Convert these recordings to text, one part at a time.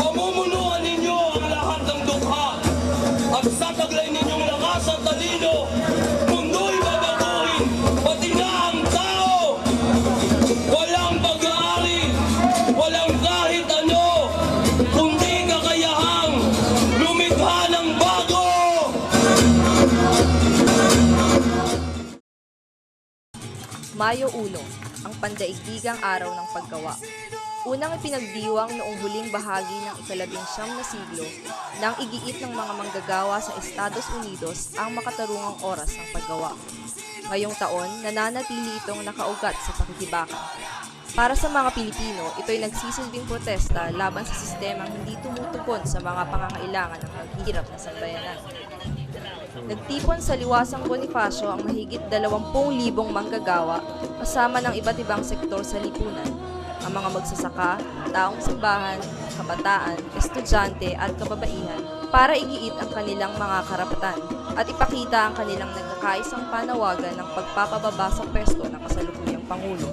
Pamumunuan ninyo ang lahat ng dukha at sa taglay ninyong lakas at talino, mundo'y babaguhin, pati na ang tao. Walang pag-aari, walang kahit ano, kundi kakayahang lumikha ng bago. Mayo 1, ang pandaigdigang araw ng paggawa. Unang ipinagdiwang noong huling bahagi ng ika-19 na siglo nang igiit ng mga manggagawa sa Estados Unidos ang makatarungang oras ng paggawa. Ngayong taon, nananatili itong nakaugat sa pakikibakan. Para sa mga Pilipino, ito'y nagsisilbing protesta laban sa sistemang hindi tumutugon sa mga pangangailangan ng maghihirap na sambayanan. Nagtipon sa Liwasang Bonifacio ang mahigit 20,000 manggagawa kasama ng iba't ibang sektor sa lipunan, ang mga magsasaka, taong simbahan, kabataan, estudyante at kababaihan para igiit ang kanilang mga karapatan at ipakita ang kanilang nagkakaisang panawagan ng pagpapababa sa pwesto ng kasalukuyang Pangulo.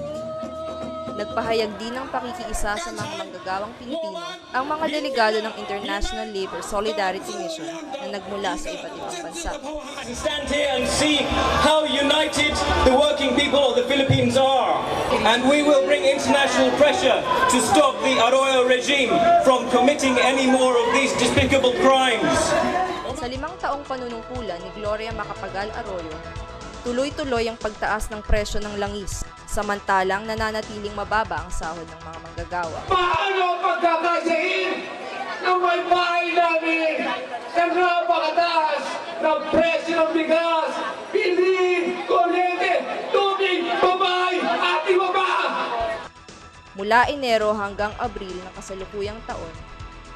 Nagpahayag din ng pakikiisa sa mga manggagawang Pilipino ang mga delegado ng International Labor Solidarity Mission na nagmula sa iba't ibang bansa. Stand here and see how united the working people of the Philippines are. And we will bring international pressure to stop the Arroyo regime from committing any more of these despicable crimes. Sa 5 taong panunungkulan ni Gloria Macapagal Arroyo, tuloy-tuloy ang pagtaas ng presyo ng langis, samantalang nananatiling mababa ang sahod ng mga manggagawa. Paano pagkakasahin ng may bahay namin ng napakataas ng presyo ng bigas, hindi, kuryente, tubig, babae at iba pa? Mula Enero hanggang Abril ng kasalukuyang taon,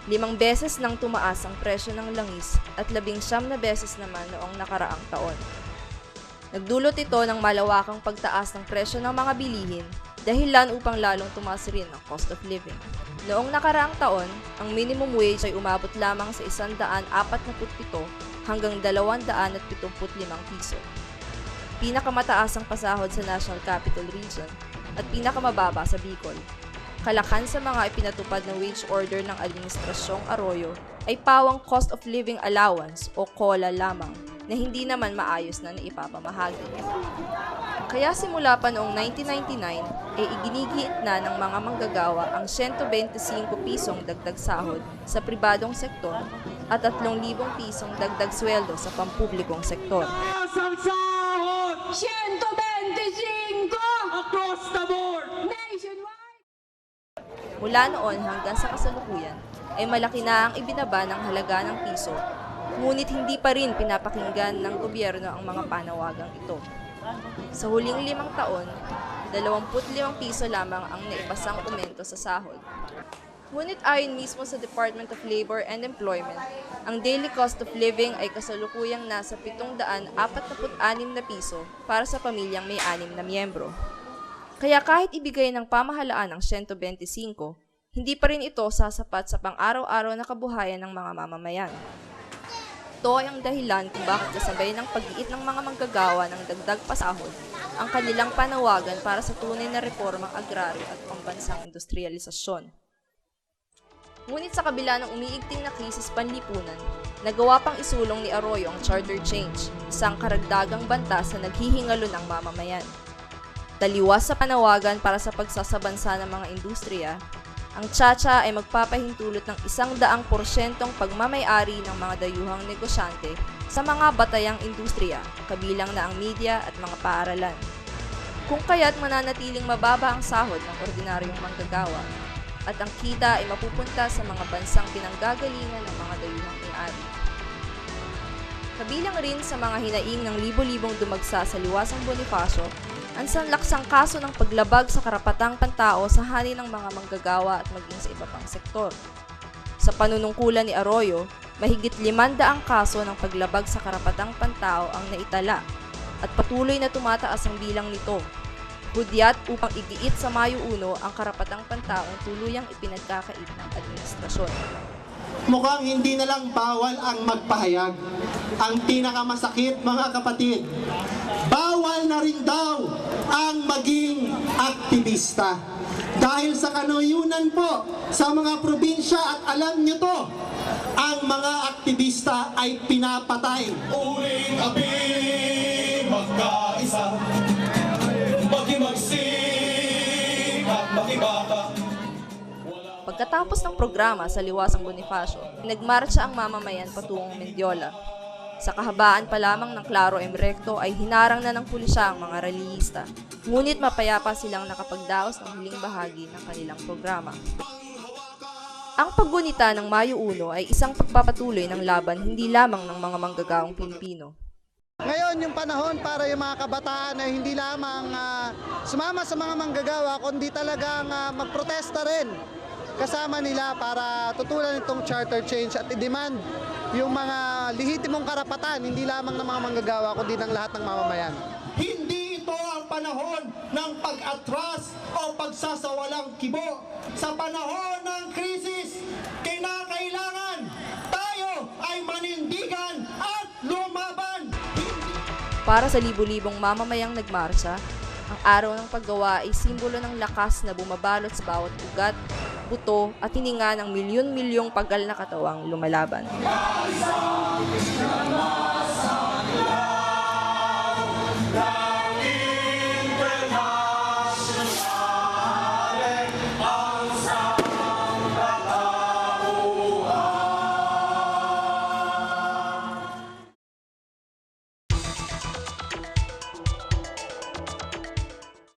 5 beses nang tumaas ang presyo ng langis at 19 na beses naman noong nakaraang taon. Nagdulot ito ng malawakang pagtaas ng presyo ng mga bilihin, dahilan upang lalong tumaas rin ang cost of living. Noong nakaraang taon, ang minimum wage ay umabot lamang sa 147 hanggang 275 piso. Pinakamataas ang pasahod sa National Capital Region at pinakamababa sa Bicol. Kalakan sa mga ipinatupad na wage order ng Administrasyong Arroyo ay pawang cost of living allowance o COLA lamang na hindi naman maayos na naipapamahagi. Kaya simula pa noong 1999 ay iginigiit na ng mga manggagawa ang 125 pisong dagdag sahod sa pribadong sektor at 3,000 pisong dagdag sweldo sa pampublikong sektor. Ang sahod! 125! Across the board! Nationwide! Mula noon hanggang sa kasalukuyan ay malaki na ang ibinaba ng halaga ng piso, ngunit hindi pa rin pinapakinggan ng gobyerno ang mga panawagang ito. Sa huling 5 taon, 25 piso lamang ang naipasang aumento sa sahod. Ngunit ayon mismo sa Department of Labor and Employment, ang daily cost of living ay kasalukuyang nasa 746 na piso para sa pamilyang may 6 na miyembro. Kaya kahit ibigay ng pamahalaan ng 125, hindi pa rin ito sasapat sa pang-araw-araw na kabuhayan ng mga mamamayan. Ito ay ang dahilan kung bakit kasabay ng pag-iit ng mga manggagawa ng dagdag pasahod ang kanilang panawagan para sa tunay na reformang agraryo at pambansang industrialisasyon. Ngunit sa kabila ng umiigting na krisis panlipunan, nagawa pang isulong ni Arroyo ang charter change, isang karagdagang banta sa naghihingalo ng mamamayan. Taliwas sa panawagan para sa pagsasabansa ng mga industriya, ang Tsa-Tsa ay magpapahintulot ng 100% pagmamay-ari ng mga dayuhang negosyante sa mga batayang industriya, kabilang na ang media at mga paaralan. Kung kaya't mananatiling mababa ang sahod ng ordinaryong manggagawa at ang kita ay mapupunta sa mga bansang pinanggagalingan ng mga dayuhang may-ari. Kabilang rin sa mga hinaing ng libo-libong dumagsa sa Liwasang Bonifacio ang sanlaksang kaso ng paglabag sa karapatang pantao sa hani ng mga manggagawa at maging sa iba pang sektor. Sa panunungkulan ni Arroyo, mahigit 500 kaso ng paglabag sa karapatang pantao ang naitala at patuloy na tumataas ang bilang nito. Hudyat upang igiit sa Mayo 1 ang karapatang pantaong tuluyang ipinagkakait ng administrasyon. Mukhang hindi na lang bawal ang magpahayag. Ang pinakamasakit, mga kapatid, bawal na rin daw ang maging aktivista. Dahil sa kanuyunan po sa mga probinsya at alam nyo to, ang mga aktivista ay pinapatay. Uling api, magkaisa, makimagsik at makibaka. Pagkatapos ng programa sa Liwasang Bonifacio, nagmarcha ang mamamayan patungong Mendiola. Sa kahabaan pa lamang ng Claro M. Recto ay hinarang na ng pulisya ang mga rallyista. Ngunit mapayapa silang nakapagdaos ng huling bahagi ng kanilang programa. Ang paggunita ng Mayo 1 ay isang pagpapatuloy ng laban hindi lamang ng mga manggagaong Pilipino. Ngayon yung panahon para yung mga kabataan ay hindi lamang sumama sa mga manggagawa, kundi talagang magprotesta rin kasama nila para tutulan itong charter change at i-demand yung mga lehitimong karapatan, hindi lamang ng mga manggagawa, kundi ng lahat ng mamamayan. Hindi ito ang panahon ng pag-atras o pagsasawalang kibo. Sa panahon ng krisis, kinakailangan tayo ay manindigan at lumaban. Para sa libu-libong mamamayang nagmarsa, ang araw ng paggawa ay simbolo ng lakas na bumabalot sa bawat ugat, buto at hininga ng milyon-milyong pagal na katawang lumalaban. Life